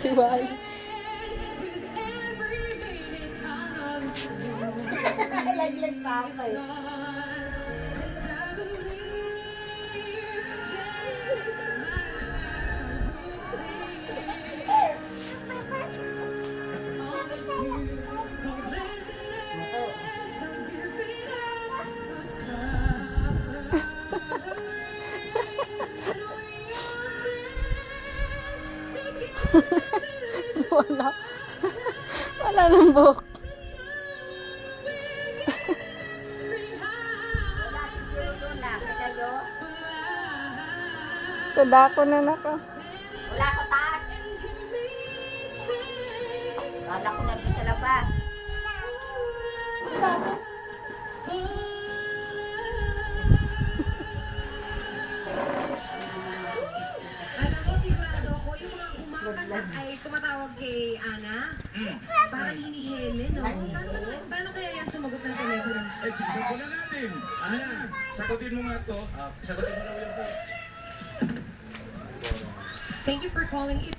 Si Wally. Laglag pa ako eh. Wala. Wala nang buhok. Sa dako na nako. Wala sa taas. Kala ko nandun sa labas. Alam mo, sigurado ako, yung mga kumakanta ay tumatawag kay Ana. Parang hinihele, no? Paano kaya yan sumagot ng telepono? Eh, sisagutin natin. Ana, sagutin mo nga to. Sagutin mo na yung po. Thank you for calling it.